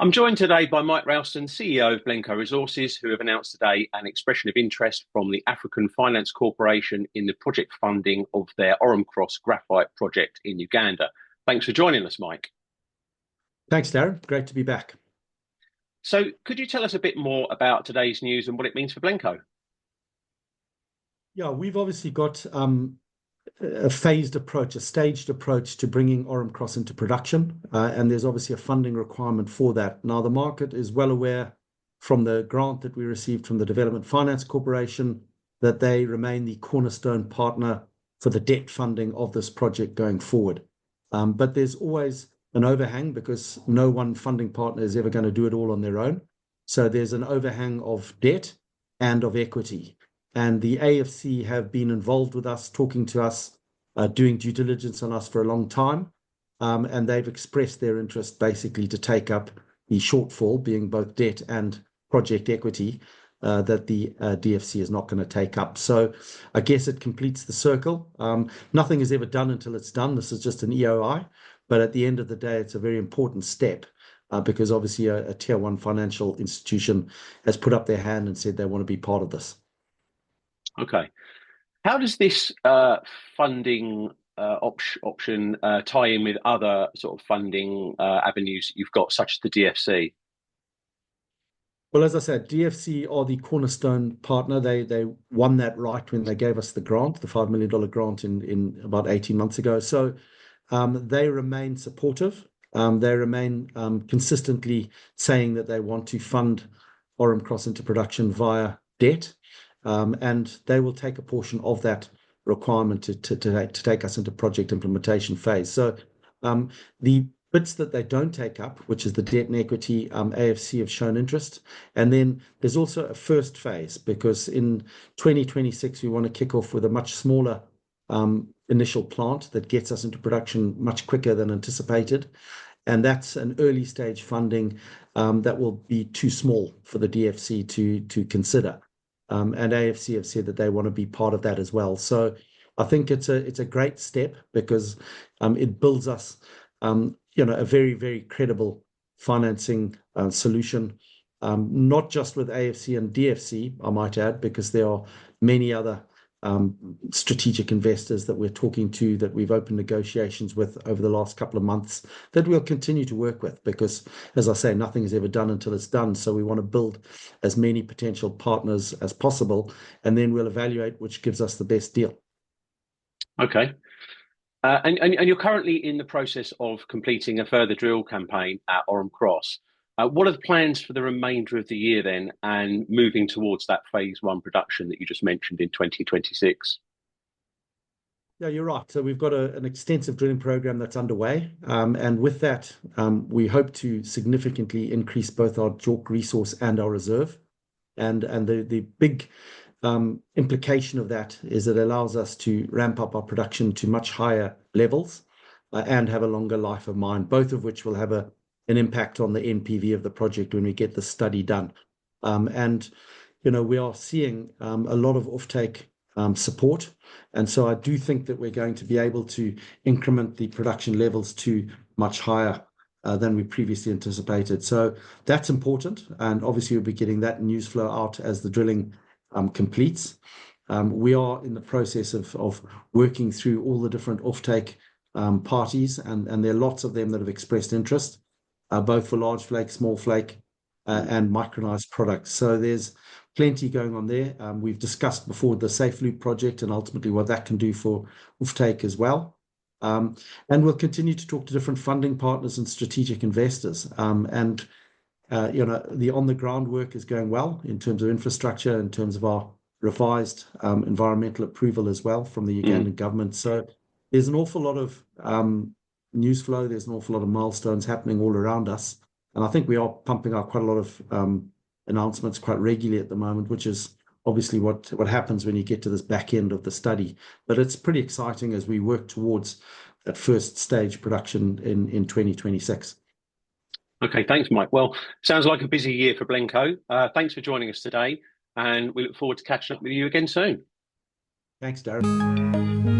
I'm joined today by Mike Ralston, CEO of Blencowe Resources, who have announced today an expression of interest from the African Finance Corporation in the project funding of their Orom-Cross graphite project in Uganda. Thanks for joining us, Mike. Thanks, Darren. Great to be back. So could you tell us a bit more about today's news and what it means for Blencowe? Yeah, we've obviously got a phased approach, a staged approach to bringing Orom-Cross into production, and there's obviously a funding requirement for that. Now, the market is well aware from the grant that we received from the Development Finance Corporation that they remain the cornerstone partner for the debt funding of this project going forward. But there's always an overhang because no one funding partner is ever going to do it all on their own. So there's an overhang of debt and of equity. And the AFC have been involved with us, talking to us, doing due diligence on us for a long time. And they've expressed their interest basically to take up the shortfall, being both debt and project equity, that the DFC is not going to take up. So I guess it completes the circle. Nothing is ever done until it's done. This is just an EOI. But at the end of the day, it's a very important step because obviously a tier one financial institution has put up their hand and said they want to be part of this. Okay. How does this funding option tie in with other sort of funding avenues you've got, such as the DFC? Well, as I said, DFC are the cornerstone partner. They won that right when they gave us the grant, the $5 million grant in about 18 months ago. So they remain supportive. They remain consistently saying that they want to fund Orom-Cross into production via debt. And they will take a portion of that requirement to take us into project implementation phase. So the bits that they don't take up, which is the debt and equity, AFC have shown interest. And then there's also a first phase, because in 2026, we want to kick off with a much smaller initial plant that gets us into production much quicker than anticipated. And that's an early stage funding that will be too small for the DFC to consider. And AFC have said that they want to be part of that as well. So I think it's a great step because it builds us, a very, very credible financing solution, not just with AFC and DFC, I might add, because there are many other strategic investors that we're talking to, that we've opened negotiations with over the last couple of months, that we'll continue to work with, because, as I say, nothing is ever done until it's done. So we want to build as many potential partners as possible, and then we'll evaluate which gives us the best deal. Okay. And you're currently in the process of completing a further drill campaign at Orom-Cross. What are the plans for the remainder of the year then, and moving towards that phase one production that you just mentioned in 2026? Yeah, you're right. So we've got an extensive drilling program that's underway. And with that, we hope to significantly increase both our JORC resource and our reserve. And the big implication of that is it allows us to ramp up our production to much higher levels and have a longer life of mine, both of which will have an impact on the NPV of the project when we get the study done. And we are seeing a lot of offtake support. And so I do think that we're going to be able to increment the production levels to much higher than we previously anticipated. So that's important. And obviously, we'll be getting that news flow out as the drilling completes. We are in the process of working through all the different offtake parties, and there are lots of them that have expressed interest, both for large flake, small flake, and micronized products. So there's plenty going on there. We've discussed before the Safe Loop project and ultimately what that can do for offtake as well. And we'll continue to talk to different funding partners and strategic investors. The on-the-ground work is going well in terms of infrastructure, in terms of our revised environmental approval as well from the Ugandan government. So there's an awful lot of news flow. There's an awful lot of milestones happening all around us. And I think we are pumping out quite a lot of announcements quite regularly at the moment, which is obviously what happens when you get to this back end of the study. But it's pretty exciting as we work towards that first stage production in 2026. Okay, thanks, Mike. Well, sounds like a busy year for Blencowe. Thanks for joining us today, and we look forward to catching up with you again soon. Thanks, Darren.